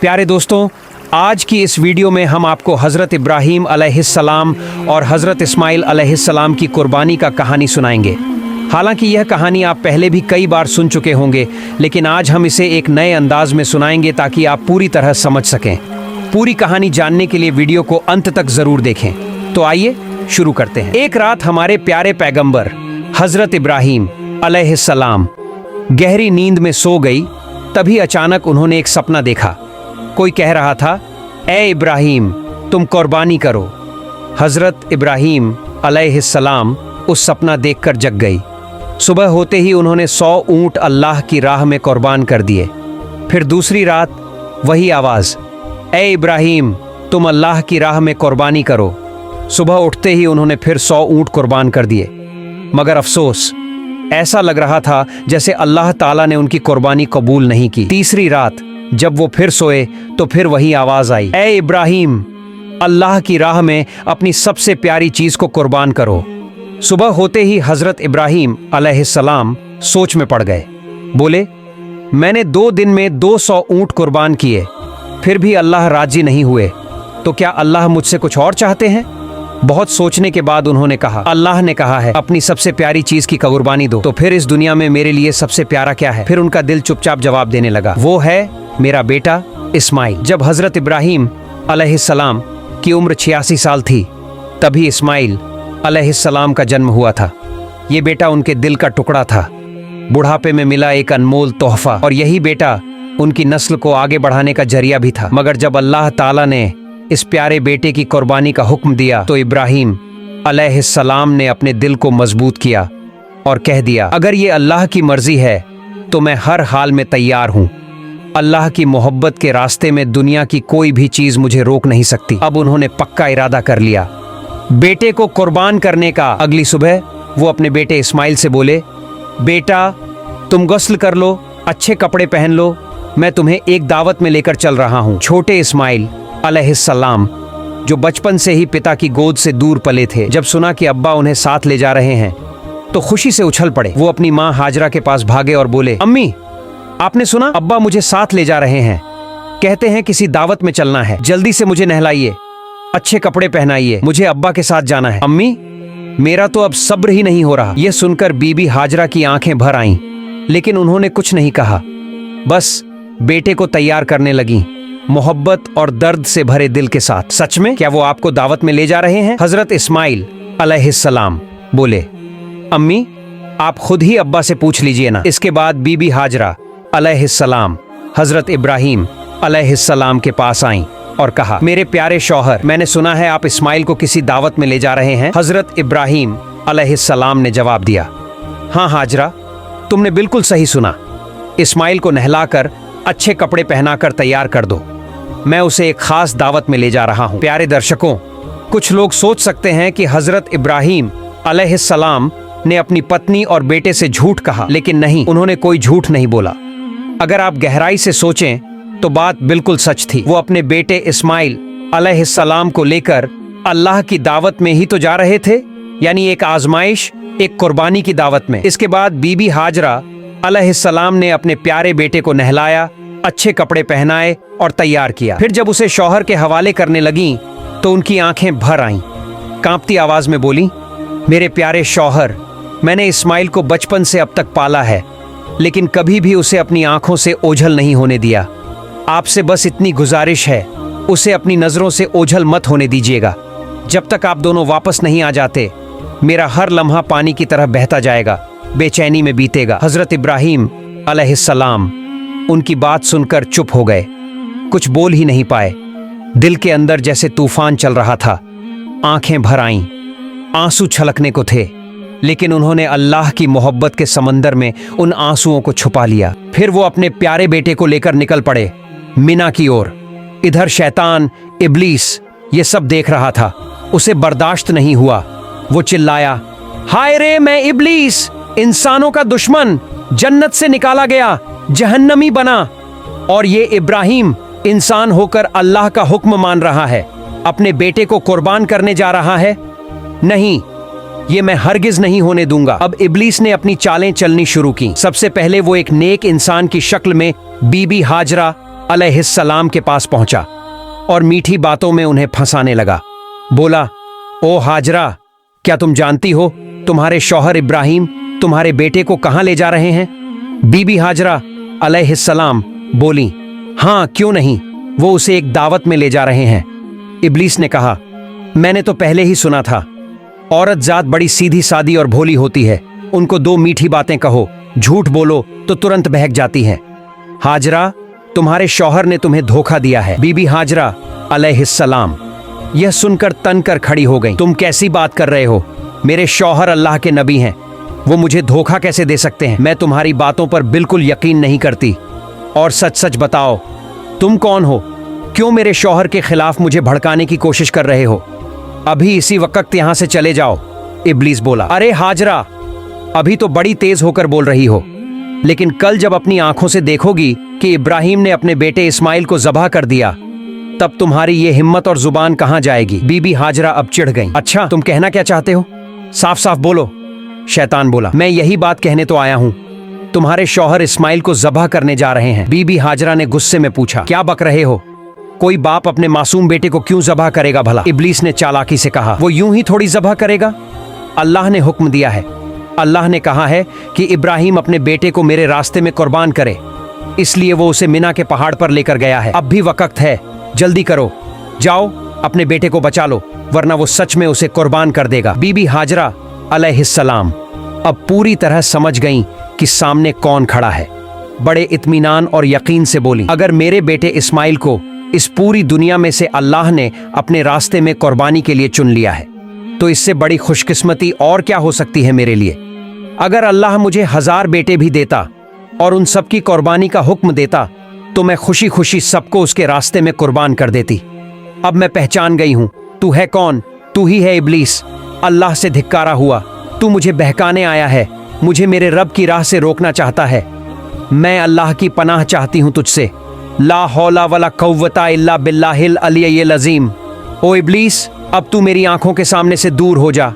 प्यारे दोस्तों, आज की इस वीडियो में हम आपको हज़रत इब्राहीम अलैहिस्सलाम और हज़रत इस्माइल अलैहिस्सलाम की कुर्बानी का कहानी सुनाएंगे। हालांकि यह कहानी आप पहले भी कई बार सुन चुके होंगे, लेकिन आज हम इसे एक नए अंदाज में सुनाएंगे ताकि आप पूरी तरह समझ सकें। पूरी कहानी जानने के लिए वीडियो को अंत तक ज़रूर देखें। तो आइए शुरू करते हैं। एक रात हमारे प्यारे पैगंबर हज़रत इब्राहीम अलैहिस्सलाम गहरी नींद में सो गई। तभी अचानक उन्होंने एक सपना देखा। कोई कह रहा था, ए इब्राहीम, तुम कुर्बानी करो। हज़रत इब्राहीम अलैहिस्सलाम उस सपना देखकर जग गई। सुबह होते ही उन्होंने 100 ऊँट अल्लाह की राह में कुर्बान कर दिए। फिर दूसरी रात वही आवाज़, ए इब्राहीम, तुम अल्लाह की राह में कुर्बानी करो। सुबह उठते ही उन्होंने फिर 100 ऊँट कुर्बान कर दिए। मगर अफसोस, ऐसा लग रहा था जैसे अल्लाह ताला ने उनकी कुर्बानी कबूल नहीं की। तीसरी रात जब वो फिर सोए तो फिर वही आवाज़ आई, ए इब्राहीम, अल्लाह की राह में अपनी सबसे प्यारी चीज़ को कुर्बान करो। सुबह होते ही हज़रत इब्राहीम अलैहिस्सलाम सोच में पड़ गए। बोले, मैंने 2 दिन में 200 ऊँट कुर्बान किए, फिर भी अल्लाह राजी नहीं हुए, तो क्या अल्लाह मुझसे कुछ और चाहते हैं? बहुत सोचने के बाद उन्होंने कहा, अल्लाह ने कहा है अपनी सबसे प्यारी चीज की कुर्बानी दो, तो फिर इस दुनिया में मेरे लिए सबसे प्यारा क्या है? फिर उनका दिल चुपचाप जवाब देने लगा, वो है मेरा बेटा इस्माइल। जब हज़रत इब्राहीम अलैहिस्सलाम की उम्र 86 साल थी, तभी इस्माइल अलैहिस्सलाम का जन्म हुआ था। ये बेटा उनके दिल का टुकड़ा था, बुढ़ापे में मिला एक अनमोल तोहफा, और यही बेटा उनकी नस्ल को आगे बढ़ाने का जरिया भी था। मगर जब अल्लाह ताला ने इस प्यारे बेटे की कुर्बानी का हुक्म दिया तो इब्राहीम अलैहिस्सलाम ने अपने दिल को मजबूत किया और कह दिया, अगर ये अल्लाह की मर्जी है तो मैं हर हाल में तैयार हूँ। अल्लाह की मोहब्बत के रास्ते में दुनिया की कोई भी चीज़ मुझे रोक नहीं सकती। अब उन्होंने पक्का इरादा कर लिया बेटे को कुर्बान करने का। अगली सुबह वो अपने बेटे इस्माइल से बोले, बेटा, तुम गुस्ल कर लो, अच्छे कपड़े पहन लो, मैं तुम्हें एक दावत में लेकर चल रहा हूँ। छोटे इस्माइल अलैहिस्सलाम, जो बचपन से ही पिता की गोद से दूर पले थे, जब सुना कि अब्बा उन्हें साथ ले जा रहे हैं तो खुशी से उछल पड़े। वो अपनी माँ हाजरा के पास भागे और बोले, अम्मी, आपने सुना? अब्बा मुझे साथ ले जा रहे हैं, कहते हैं किसी दावत में चलना है, जल्दी से मुझे नहलाइए, अच्छे कपड़े पहनाइए, मुझे अब्बा के साथ जाना है। अम्मी, मेरा तो अब सब्र ही नहीं हो रहा। यह सुनकर बीबी हाजरा की आंखें भर आईं, लेकिन उन्होंने कुछ नहीं कहा, बस बेटे को तैयार करने लगी, मोहब्बत और दर्द से भरे दिल के साथ। सच में क्या वो आपको दावत में ले जा रहे हैं? हज़रत इस्माइल अलैहिस्सलाम बोले, अम्मी, आप खुद ही अब्बा से पूछ लीजिए ना। इसके बाद बीबी हाजरा अलैहिस्सलाम हज़रत इब्राहीम अलैहिस्सलाम के पास आईं और कहा, मेरे प्यारे शौहर, मैंने सुना है आप इस्माइल को किसी दावत में ले जा रहे हैं। हज़रत इब्राहीम अलैहिस्सलाम ने जवाब दिया, हाँ हाजरा, तुमने बिल्कुल सही सुना। इस्माइल को नहलाकर अच्छे कपड़े पहनाकर तैयार कर दो, मैं उसे एक खास दावत में ले जा रहा हूँ। प्यारे दर्शकों, कुछ लोग सोच सकते हैं कि हज़रत इब्राहीम अलैहिस्सलाम ने अपनी पत्नी और बेटे से झूठ कहा, लेकिन नहीं, उन्होंने कोई झूठ नहीं बोला। अगर आप गहराई से सोचें तो बात बिल्कुल सच थी। वो अपने बेटे इस्माइल अलैहिस्सलाम को लेकर अल्लाह की दावत में ही तो जा रहे थे, यानी एक आजमाइश, एक कुर्बानी की दावत में। इसके बाद बीबी हाजरा अलैहिस्सलाम ने अपने प्यारे बेटे को नहलाया, अच्छे कपड़े पहनाए और तैयार किया। फिर जब उसे शौहर के हवाले करने लगीं तो उनकी आंखें भर आईं। कांपती आवाज में बोली, मेरे प्यारे शौहर, मैंने इस्माइल को बचपन से अब तक पाला है, लेकिन कभी भी उसे अपनी आंखों से ओझल नहीं होने दिया। आपसे बस इतनी गुजारिश है, उसे अपनी नजरों से ओझल मत होने दीजिएगा। जब तक आप दोनों वापस नहीं आ जाते, मेरा हर लम्हा पानी की तरह बहता जाएगा, बेचैनी में बीतेगा। हज़रत इब्राहीम अलैहिस्सलाम उनकी बात सुनकर चुप हो गए, कुछ बोल ही नहीं पाए। दिल के अंदर जैसे तूफान चल रहा था, आंखें भर आईं, आंसू छलकने को थे, लेकिन उन्होंने अल्लाह की मोहब्बत के समंदर में उन आंसुओं को छुपा लिया। फिर वो अपने प्यारे बेटे को लेकर निकल पड़े मिना की ओर। इधर शैतान इब्लीस ये सब देख रहा था, उसे बर्दाश्त नहीं हुआ। वो चिल्लाया, हाय रे, मैं इब्लीस, इंसानों का दुश्मन, जन्नत से निकाला गया, जहन्नमी बना, और ये इब्राहीम इंसान होकर अल्लाह का हुक्म मान रहा है, अपने बेटे को कुर्बान करने जा रहा है। नहीं, ये मैं हरगिज नहीं होने दूंगा। अब इब्लीस ने अपनी चालें चलनी शुरू की। सबसे पहले वो एक नेक इंसान की शक्ल में बीबी हाजरा अलैहिस्सलाम के पास पहुंचा और मीठी बातों में उन्हें फंसाने लगा। बोला, ओ हाजरा, क्या तुम जानती हो तुम्हारे शौहर इब्राहिम तुम्हारे बेटे को कहां ले जा रहे हैं? बीबी हाजरा अलैहिस्सलाम बोली, हाँ क्यों नहीं, वो उसे एक दावत में ले जा रहे हैं। इब्लीस ने कहा, मैंने तो पहले ही सुना था, औरत जात बड़ी सीधी सादी और भोली होती है, उनको दो मीठी बातें कहो, झूठ बोलो तो तुरंत बहक जाती हैं। हाजरा, तुम्हारे शौहर ने तुम्हें धोखा दिया है। बीबी हाजरा अलैहिस्सलाम यह सुनकर तन कर खड़ी हो गई। तुम कैसी बात कर रहे हो? मेरे शौहर अल्लाह के नबी हैं, वो मुझे धोखा कैसे दे सकते हैं? मैं तुम्हारी बातों पर बिल्कुल यकीन नहीं करती। और सच सच बताओ, तुम कौन हो? क्यों मेरे शौहर के खिलाफ मुझे भड़काने की कोशिश कर रहे हो? अभी इसी वक्त यहां से चले जाओ। इब्लीस बोला, अरे हाजरा, अभी तो बड़ी तेज होकर बोल रही हो, लेकिन कल जब अपनी आंखों से देखोगी कि इब्राहिम ने अपने बेटे इस्माइल को ज़बह कर दिया, तब तुम्हारी ये हिम्मत और जुबान कहां जाएगी? बीबी हाजरा अब चिढ़ गई। अच्छा, तुम कहना क्या चाहते हो? साफ साफ बोलो। शैतान बोला, मैं यही बात कहने तो आया हूं, तुम्हारे शौहर इस्माइल को ज़बह करने जा रहे हैं। बीबी हाजरा ने गुस्से में पूछा, क्या बक रहे हो? कोई बाप अपने मासूम बेटे को क्यों ज़बह करेगा भला? इब्लीस ने चालाकी से कहा, वो यूं ही थोड़ी ज़बह करेगा, अल्लाह ने हुक्म दिया है। अल्लाह ने कहा है कि इब्राहिम अपने बेटे को मेरे रास्ते में कुर्बान करे, इसलिए वो उसे मिना के पहाड़ पर लेकर गया है। अब भी वक्त है, जल्दी करो, जाओ अपने बेटे को बचा लो, वरना वो सच में उसे कुर्बान कर देगा। बीबी हाजरा अलैहिस्सलाम अब पूरी तरह समझ गईं कि सामने कौन खड़ा है। बड़े इत्मीनान और यकीन से बोली, अगर मेरे बेटे इस्माइल को इस पूरी दुनिया में से अल्लाह ने अपने रास्ते में कुर्बानी के लिए चुन लिया है, तो इससे बड़ी खुशकिस्मती और क्या हो सकती है मेरे लिए। अगर अल्लाह मुझे 1000 बेटे भी देता और उन सब की कुर्बानी का हुक्म देता, तो मैं खुशी खुशी सबको उसके रास्ते में कुर्बान कर देती। अब मैं पहचान गई हूं, तू है कौन? तू ही है इब्लीस, अल्लाह से धिक्कारा हुआ। तू मुझे बहकाने आया है, मुझे मेरे रब की राह से रोकना चाहता है। मैं अल्लाह की पनाह चाहती हूं तुझसे। ला हौला वला कव्वता इल्ला बिल्लाहिल अलिय्यिल अज़ीम। ओ इब्लीस, अब तू मेरी आंखों के सामने से दूर हो जा।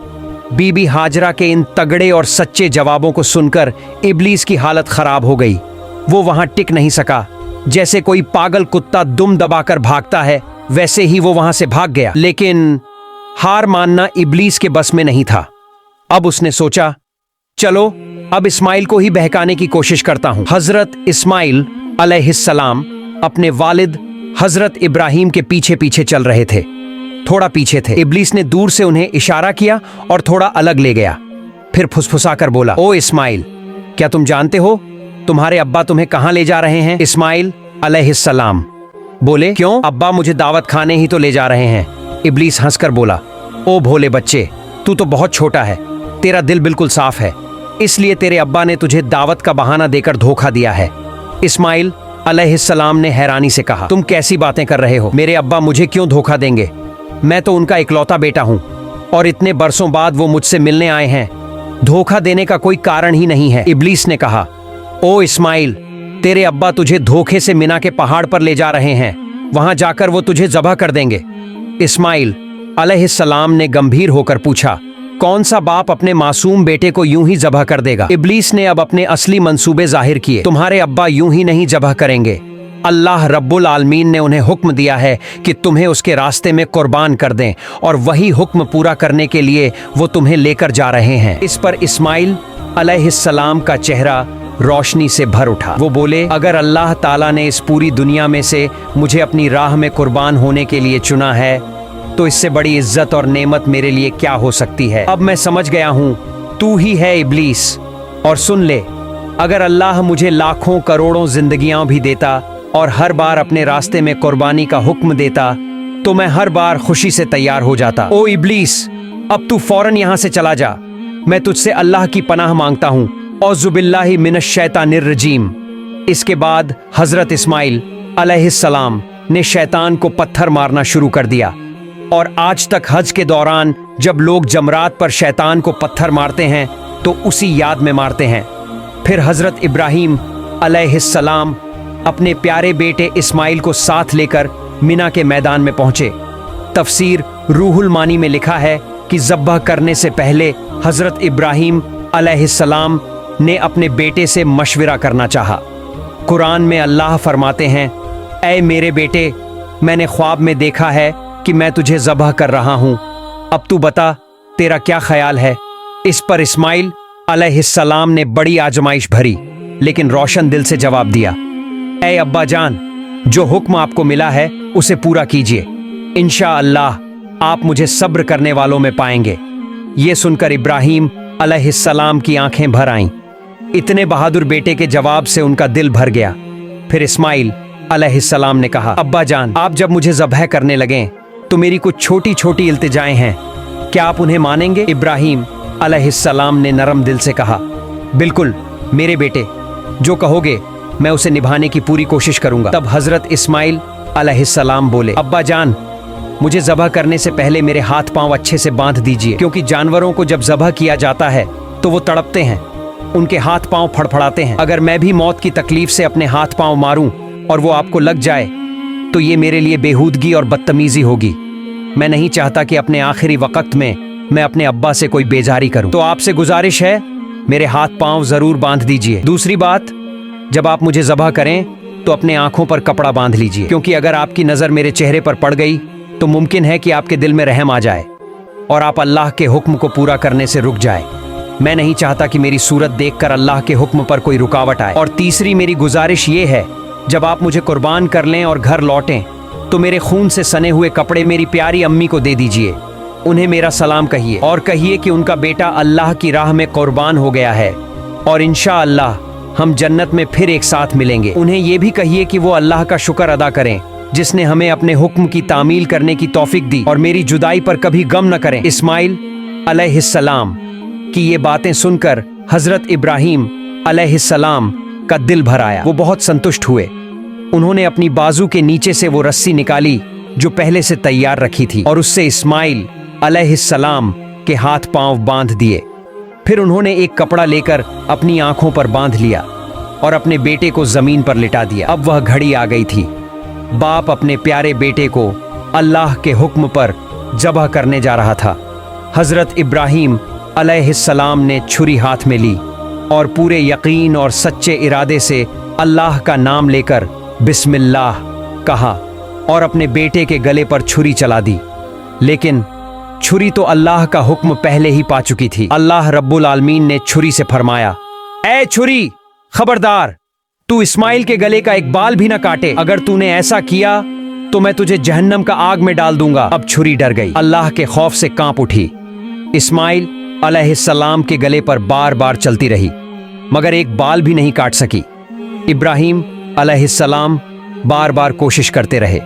बीबी हाजरा के इन तगड़े और सच्चे जवाबों को सुनकर इब्लीस की हालत खराब हो गई। वो वहां टिक नहीं सका। जैसे कोई पागल कुत्ता दुम दबाकर भागता है, वैसे ही वो वहां से भाग गया। लेकिन हार मानना इब्लीस के बस में नहीं था। अब उसने सोचा, चलो अब इस्माइल को ही बहकाने की कोशिश करता हूं। हजरत इस्माइल अलैहिस्सलाम अपने वालिद हजरत इब्राहिम के पीछे पीछे चल रहे थे। थोड़ा पीछे थे। इब्लीस ने दूर से उन्हें इशारा किया और थोड़ा अलग ले गया। फिर फुसफुसाकर बोला, ओ इस्माइल, क्या तुम जानते हो तुम्हारे अब्बा तुम्हें कहां ले जा रहे हैं? इस्माइल अलैहिस्सलाम बोले, क्यों? अब्बा मुझे दावत खाने ही तो ले जा रहे हैं। इब्लीस हंसकर बोला, ओ भोले बच्चे, तू तो बहुत छोटा है, तेरा दिल बिल्कुल साफ है, इसलिए तेरे अब्बा ने तुझे दावत का बहाना देकर धोखा दिया है। इस्माइल अलैहिस्सलाम ने हैरानी से कहा, तुम कैसी बातें कर रहे हो? मेरे अब्बा मुझे क्यों धोखा देंगे? मैं तो उनका इकलौता बेटा हूं और इतने बरसों बाद वो मुझसे मिलने आए हैं। धोखा देने का कोई कारण ही नहीं है। इब्लीस ने कहा, ओ इस्माइल, तेरे अब्बा तुझे धोखे से मिना के पहाड़ पर ले जा रहे हैं, वहां जाकर वो तुझे ज़बह कर देंगे। इस्माइल अलैहिस्सलाम ने गंभीर होकर पूछा, कौन सा बाप अपने मासूम बेटे को यूं ही ज़बह कर देगा? इब्लीस ने अब अपने असली मंसूबे जाहिर किए। तुम्हारे अब्बा यूं ही नहीं ज़बह करेंगे। अल्लाह रब्बुल आलमीन ने उन्हें हुक्म दिया है कि तुम्हें उसके रास्ते में कुर्बान कर दें, और वही हुक्म पूरा करने के लिए वो तुम्हें लेकर जा रहे हैं। इस पर इस्माइल अलैहिस्सलाम का चेहरा रोशनी से भर उठा। वो बोले, अगर अल्लाह ताला ने इस पूरी दुनिया में से मुझे अपनी राह में कुर्बान होने के लिए चुना है, तो इससे बड़ी इज्जत और नेमत मेरे लिए क्या हो सकती है। अब मैं समझ गया हूँ, तू ही है इब्लीस। और सुन ले, अगर अल्लाह मुझे लाखों करोड़ों जिंदगियां भी देता और हर बार अपने रास्ते में कुर्बानी का हुक्म देता, तो मैं हर बार खुशी से तैयार हो जाता। ओ इब्लीस, अब तू फौरन यहाँ से चला जा। मैं तुझसे अल्लाह की पनाह मांगता हूँ। औज़ुबिल्लाहि मिनश शैतानिर रजीम। इसके बाद हजरत इस्माइल अलैहिस्सलाम ने शैतान को पत्थर मारना शुरू कर दिया, और आज तक हज के दौरान जब लोग जमरात पर शैतान को पत्थर मारते हैं तो उसी याद में मारते हैं। फिर हजरत इब्राहिम अलैहिस्सलाम अपने प्यारे बेटे इस्माइल को साथ लेकर मिना के मैदान में पहुंचे। तफसीर रूहुल मानी में लिखा है कि ज़ब्ह करने से पहले हजरत इब्राहिम अलैहिस्सलाम ने अपने बेटे से मशविरा करना चाहा। कुरान में अल्लाह फरमाते हैं, ऐ मेरे बेटे, मैंने ख्वाब में देखा है कि मैं तुझे ज़बह कर रहा हूँ। अब तू बता, तेरा क्या ख्याल है? इस पर इस्माइल अलैहिस्सलाम ने बड़ी आजमाइश भरी लेकिन रोशन दिल से जवाब दिया, ऐ अब्बा जान, जो हुक्म आपको मिला है उसे पूरा कीजिए। इंशाअल्लाह आप मुझे सब्र करने वालों में पाएंगे। ये सुनकर इब्राहीम अलैहिस्सलाम की आंखें भर आईं। इतने बहादुर बेटे के जवाब से उनका दिल भर गया। फिर इस्माइल अलैहिस्सलाम ने कहा, अब्बा जान, आप जब मुझे ज़बह करने लगें तो मेरी कुछ छोटी छोटी इल्तिजाएं हैं, क्या आप उन्हें मानेंगे? इब्राहीम अलैहिस्सलाम ने नरम दिल से कहा, बिल्कुल मेरे बेटे, जो कहोगे मैं उसे निभाने की पूरी कोशिश करूंगा। तब हजरत इस्माइल अलैहिस्सलाम बोले, अब्बा जान, मुझे ज़बह करने से पहले मेरे हाथ पांव अच्छे से बांध दीजिए, क्योंकि जानवरों को जब ज़बह किया जाता है तो वो तड़पते हैं, उनके हाथ पांव फड़फड़ाते हैं। अगर मैं भी मौत की तकलीफ से अपने हाथ पांव मारूं और वो आपको लग जाए तो ये मेरे लिए बेहूदगी और बदतमीजी होगी। मैं नहीं चाहता कि अपने आखिरी वक्त में मैं अपने अब्बा से कोई बेजारी करूं। तो आपसे गुजारिश है, मेरे हाथ पांव जरूर बांध दीजिए। दूसरी बात, जब आप मुझे ज़बह करें तो अपने आंखों पर कपड़ा बांध लीजिए, क्योंकि अगर आपकी नज़र मेरे चेहरे पर पड़ गई तो मुमकिन है कि आपके दिल में रहम आ जाए और आप अल्लाह के हुक्म को पूरा करने से रुक जाए। मैं नहीं चाहता कि मेरी सूरत देखकर अल्लाह के हुक्म पर कोई रुकावट आए। और तीसरी मेरी गुजारिश ये है, जब आप मुझे कुर्बान कर लें और घर लौटें तो मेरे खून से सने हुए कपड़े मेरी प्यारी अम्मी को दे दीजिए। उन्हें मेरा सलाम कहिए और कहिए कि उनका बेटा अल्लाह की राह में कुर्बान हो गया है और इंशाअल्लाह हम जन्नत में फिर एक साथ मिलेंगे। उन्हें ये भी कहिए कि वो अल्लाह का शुक्र अदा करें जिसने हमें अपने हुक्म की तामील करने की तौफीक दी और मेरी जुदाई पर कभी गम न करें। इस्माइल अलैहिस्सलाम की ये बातें सुनकर हजरत इब्राहीम अलैहिस्सलाम का दिल भर आया। वो बहुत संतुष्ट हुए। उन्होंने अपनी बाजू के नीचे से वो रस्सी निकाली जो पहले से तैयार रखी थी और उससे इस्माइल अलैहिस्सलाम के हाथ पांव बांध दिए। फिर उन्होंने एक कपड़ा लेकर अपनी आंखों पर बांध लिया और अपने बेटे को जमीन पर लिटा दिया। अब वह घड़ी आ गई थी। बाप अपने प्यारे बेटे को अल्लाह के हुक्म पर ज़बह करने जा रहा था। हजरत इब्राहीम अलैहिस्सलाम ने छुरी हाथ में ली और पूरे यकीन और सच्चे इरादे से अल्लाह का नाम लेकर बिस्मिल्लाह कहा और अपने बेटे के गले पर छुरी चला दी। लेकिन छुरी तो अल्लाह का हुक्म पहले ही पा चुकी थी। अल्लाह रब्बुल आलमीन ने छुरी से फरमाया, ऐ छुरी, खबरदार, तू इस्माइल के गले का एक बाल भी न काटे। अगर तूने ऐसा किया तो मैं तुझे जहन्नम का आग में डाल दूंगा। अब छुरी डर गई, अल्लाह के खौफ से कांप उठी। इस्माइल अलैहिस्सलाम के गले पर बार बार चलती रही मगर एक बाल भी नहीं काट सकी। इब्राहीम अलैहिस्सलाम बार बार कोशिश करते रहे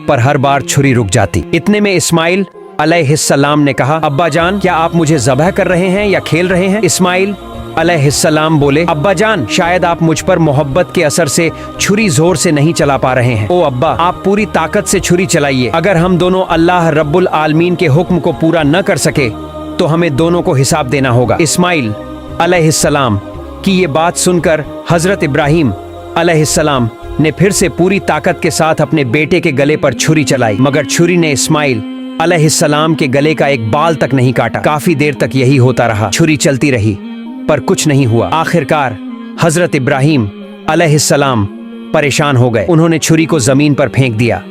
पर हर बार छुरी रुक जाती। इतने में इस्माइल अलैहिस्सलाम ने कहा, अब्बा जान, क्या आप मुझे ज़बह कर रहे हैं या खेल रहे हैं? इस्माइल अलैहिस्सलाम बोले, अब्बा जान, शायद आप मुझ पर मोहब्बत के असर से छुरी जोर से नहीं चला पा रहे हैं। ओ अब्बा, आप पूरी ताकत से छुरी चलाइए। अगर हम दोनों अल्लाह रब्बुल आलमीन के हुक्म को पूरा न कर सके तो हमें दोनों को हिसाब देना होगा। इस्माइल अलैहिस्सलाम की ये बात सुनकर हजरत इब्राहीम अलैहिस्सलाम ने फिर से पूरी ताकत के साथ अपने बेटे के गले पर छुरी चलाई मगर छुरी ने इस्माइल अलैहिस्सलाम के गले का एक बाल तक नहीं काटा। काफी देर तक यही होता रहा। छुरी चलती रही पर कुछ नहीं हुआ। आखिरकार हजरत इब्राहीम अलैहिस्सलाम परेशान हो गए। उन्होंने छुरी को जमीन पर फेंक दिया।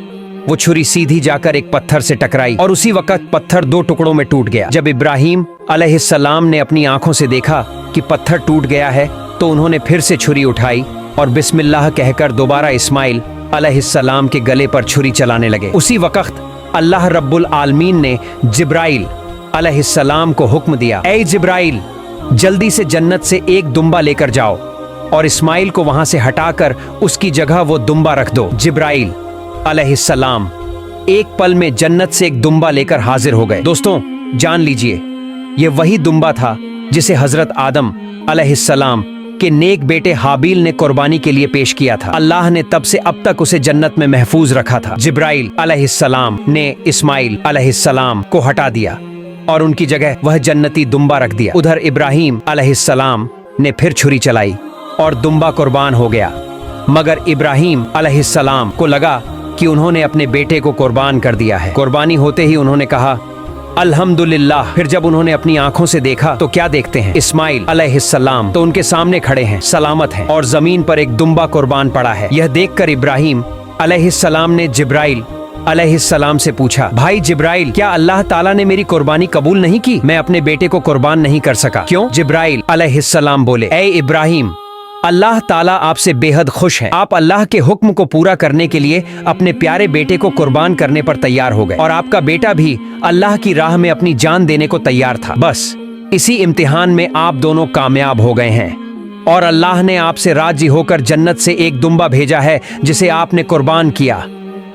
वो छुरी सीधी जाकर एक पत्थर से टकराई और उसी वक्त पत्थर दो टुकड़ों में टूट गया। जब इब्राहीम अलैहिस्सलाम ने अपनी आंखों से देखा कि पत्थर टूट गया है तो उन्होंने फिर से छुरी उठाई और बिस्मिल्लाह कहकर दोबारा इस्माइल अलैहिस्सलाम के गले पर छुरी चलाने लगे। उसी वक्त अल्लाह रब्बुल आलमीन ने जिब्राइल अलैहिस्सलाम को हुक्म दिया, ऐ जिब्राइल, जल्दी से जन्नत से एक दुम्बा लेकर जाओ और इस्माइल को वहां से हटाकर उसकी जगह वो दुम्बा रख दो। जिब्राइल अलैहिस्सलाम एक पल में जन्नत से एक दुम्बा लेकर हाजिर हो गए। दोस्तों, जान लीजिए, ये वही दुम्बा था जिसे हजरत आदम अलैहिस्सलाम के नेक बेटे हाबील ने कुर्बानी के लिए पेश किया था। अल्लाह ने तब से अब तक उसे जन्नत में महफूज रखा था। जिब्राइल अलैहिस्सलाम ने इस्माइल अलैहिस्सलाम को हटा दिया और उनकी जगह वह जन्नती दुम्बा रख दिया। उधर इब्राहीम अलैहिस्सलाम ने फिर छुरी चलाई और दुम्बा कुर्बान हो गया मगर इब्राहीम अलैहिस्सलाम को लगा कि उन्होंने अपने बेटे को कुर्बान कर दिया है। कुर्बानी होते ही उन्होंने कहा, अल्हम्दुलिल्लाह। फिर जब उन्होंने अपनी आंखों से देखा तो क्या देखते हैं, इस्माइल अलैहिस्सलाम तो उनके सामने खड़े हैं, सलामत हैं और जमीन पर एक दुम्बा कुर्बान पड़ा है। यह देखकर इब्राहीम अलैहिस्सलाम ने जिब्राइल अलैहिस्सलाम से पूछा, भाई जिब्राइल, क्या अल्लाह ताला ने मेरी कुर्बानी कबूल नहीं की? मैं अपने बेटे को कुर्बान नहीं कर सका। क्यों? जिब्राइल अलैहिस्सलाम बोले, ऐ इब्राहिम, अल्लाह ताला आपसे बेहद खुश है। आप अल्लाह के हुक्म को पूरा करने के लिए अपने प्यारे बेटे को कुर्बान करने पर तैयार हो गए और आपका बेटा भी अल्लाह की राह में अपनी जान देने को तैयार था। बस इसी इम्तिहान में आप दोनों कामयाब हो गए हैं और अल्लाह ने आपसे राजी होकर जन्नत से एक दुम्बा भेजा है जिसे आपने कुर्बान किया।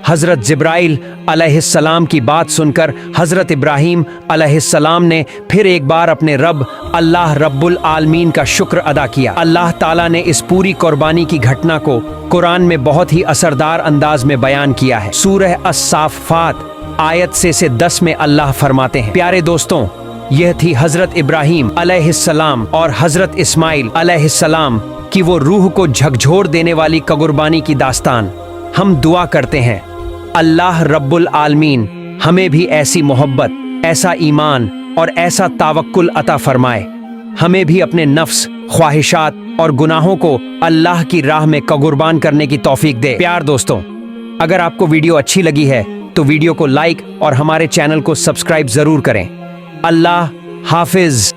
हजरत जिब्राइल अलैहिस्सलाम की बात सुनकर हजरत इब्राहीम अलैहिस्सलाम ने फिर एक बार अपने रब अल्लाह रब्बुल आलमीन का शुक्र अदा किया। अल्लाह ताला ने इस पूरी कुर्बानी की घटना को कुरान में बहुत ही असरदार अंदाज में बयान किया है। सूरह अस-साफ़ात आयत से 10 में अल्लाह फरमाते हैं, प्यारे दोस्तों, यह थी हजरत इब्राहीम अलैहिस्सलाम और हजरत इस्माइल अलैहिस्सलाम की वो रूह को झकझोर देने वाली कुर्बानी की दास्तान। हम दुआ करते हैं अल्लाह रब्बुल आलमीन हमें भी ऐसी मोहब्बत, ऐसा ईमान और ऐसा तावक्कुल अता फरमाए। हमें भी अपने नफ्स, ख्वाहिशात और गुनाहों को अल्लाह की राह में कुर्बान करने की तौफीक दे। प्यार दोस्तों, अगर आपको वीडियो अच्छी लगी है तो वीडियो को लाइक और हमारे चैनल को सब्सक्राइब जरूर करें। अल्लाह हाफिज।